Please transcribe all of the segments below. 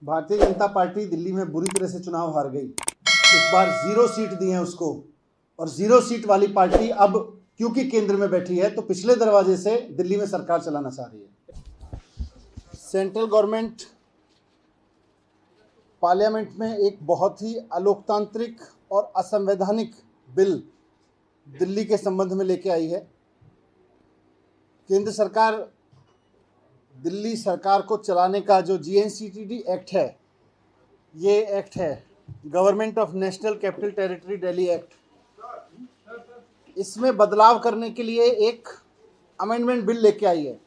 Bharatiya Janata party Delhi में बुरी तरह से चुनाव हार गई। इस बार 0 सीट दी है उसको, और 0 सीट वाली पार्टी अब क्योंकि केंद्र में बैठी है तो पिछले दरवाजे से दिल्ली में सरकार चलाना चाह रही है। सेंट्रल गवर्नमेंट पार्लियामेंट में एक बहुत ही अलोकतांत्रिक और असंवैधानिक बिल दिल्ली के संबंध में लेके आई है। केंद्र सरकार दिल्ली सरकार को चलाने का जो GNCTD एक्ट है, ये एक्ट है government of national capital territory Delhi act. इसमें बदलाव करने के लिए एक अमेंडमेंट बिल लेके आई है।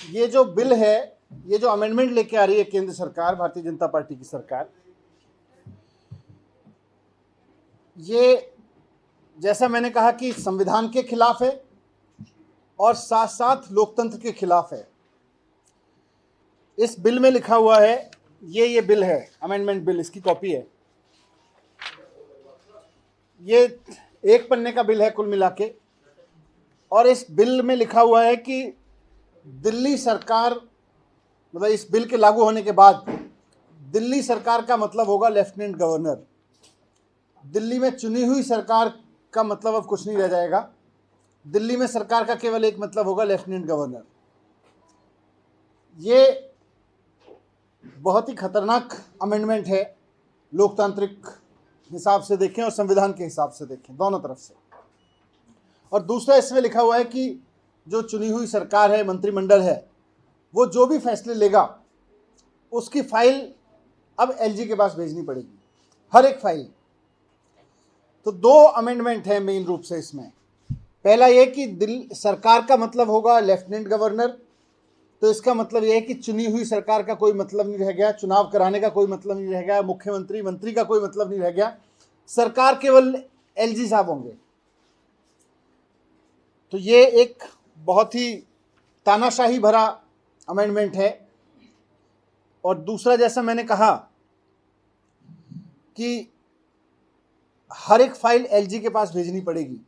ये जो बिल है, ये जो अमेंडमेंट लेके आ रही है केंद्र सरकार, भारतीय जनता पार्टी की सरकार, ये जैसा मैंने कहा कि संविधान के खिलाफ है और साथ साथ लोकतंत्र के खिलाफ है। इस बिल में लिखा हुआ है, ये बिल है, अमेंडमेंट बिल, इसकी कॉपी है। ये 1 पन्ने का बिल है कुल मिला के, और इस बिल में लिखा हुआ है कि दिल्ली सरकार, मतलब इस बिल के लागू होने के बाद दिल्ली सरकार का मतलब होगा लेफ्टिनेंट गवर्नर। दिल्ली में चुनी हुई सरकार का मतलब अब कुछ नहीं रह जाएगा। दिल्ली में सरकार का केवल एक मतलब होगा, लेफ्टिनेंट गवर्नर। ये बहुत ही खतरनाक अमेंडमेंट है, लोकतांत्रिक हिसाब से देखें और संविधान के हिसाब से देखें, दोनों तरफ से। और दूसरा, इसमें लिखा हुआ है कि जो चुनी हुई सरकार है, मंत्रिमंडल है, वो जो भी फैसले लेगा उसकी फाइल अब LG के पास भेजनी पड़ेगी, हर एक फाइल। तो 2 अमेंडमेंट है मेन रूप से इसमें। पहला ये कि दिल्ली सरकार का मतलब होगा लेफ्टिनेंट गवर्नर, तो इसका मतलब यह है कि चुनी हुई सरकार का कोई मतलब नहीं रह गया, चुनाव कराने का कोई मतलब नहीं रह गया, मुख्यमंत्री मंत्री का कोई मतलब नहीं रह गया, सरकार केवल LG साहब होंगे। तो ये एक बहुत ही तानाशाही भरा अमेंडमेंट है। और दूसरा, जैसा मैंने कहा कि हर एक फाइल LG के पास भेजनी पड़ेगी,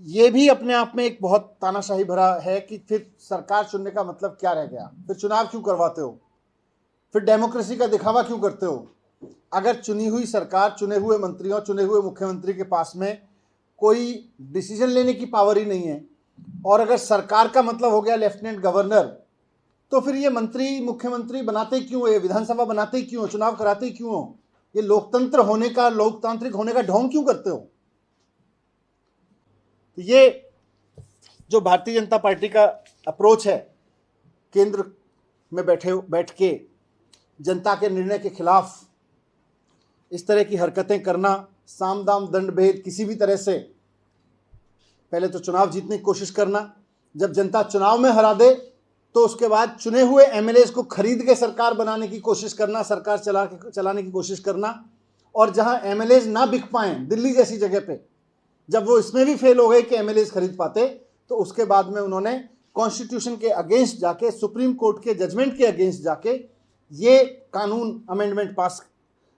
ये भी अपने आप में एक बहुत तानाशाही भरा है कि फिर सरकार चुनने का मतलब क्या रह गया, फिर चुनाव क्यों करवाते हो, फिर डेमोक्रेसी का दिखावा क्यों करते हो। अगर चुनी हुई सरकार, चुने हुए मंत्रियों, चुने हुए मुख्यमंत्री के पास में कोई डिसीजन लेने की पावर ही नहीं है, और अगर सरकार का मतलब हो गया लेफ्टिनेंट गवर्नर, तो फिर ये मंत्री मुख्यमंत्री बनाते क्यों, ये विधानसभा बनाते क्यों, चुनाव कराते क्यों, ये लोकतंत्र होने का, लोकतांत्रिक होने का ढोंग क्यों करते हो। तो ये जो भारतीय जनता पार्टी का अप्रोच है, केंद्र में बैठ के जनता के निर्णय के खिलाफ इस तरह की हरकतें करना, साम दाम दंड भेद किसी भी तरह से, पहले तो चुनाव जीतने की कोशिश करना, जब जनता चुनाव में हरा दे तो उसके बाद चुने हुए MLAs को खरीद के सरकार बनाने की कोशिश करना, सरकार चलाने की कोशिश करना, और जहां MLAs ना बिक पाए, दिल्ली जैसी जगह पे, जब वो इसमें भी फेल हो गए कि MLAs खरीद पाते, तो उसके बाद में उन्होंने कॉन्स्टिट्यूशन के अगेंस्ट जाके, सुप्रीम कोर्ट के जजमेंट के अगेंस्ट जाके ये कानून अमेंडमेंट पास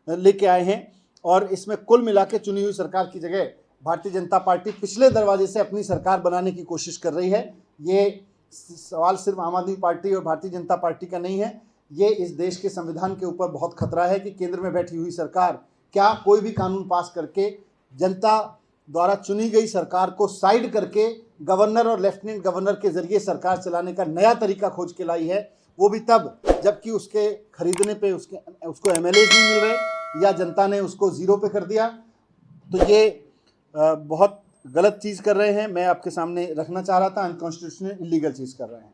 लेके आए हैं। और इसमें कुल मिला के चुनी हुई सरकार की जगह भारतीय जनता पार्टी पिछले दरवाजे से अपनी सरकार बनाने की कोशिश कर रही है। ये सवाल सिर्फ आम आदमी पार्टी और भारतीय जनता पार्टी का नहीं है, ये इस देश के संविधान के ऊपर बहुत खतरा है कि केंद्र में बैठी हुई सरकार क्या कोई भी कानून पास करके जनता द्वारा चुनी गई सरकार को साइड करके गवर्नर और लेफ्टिनेंट गवर्नर के जरिए सरकार चलाने का नया तरीका खोज के लाई है, वो भी तब जबकि उसके खरीदने पे उसको MLAs नहीं मिल रहे, या जनता ने उसको 0 पे कर दिया। तो ये बहुत गलत चीज़ कर रहे हैं, मैं आपके सामने रखना चाह रहा था, अनकॉन्स्टिट्यूशनल इलीगल चीज़ कर रहे हैं।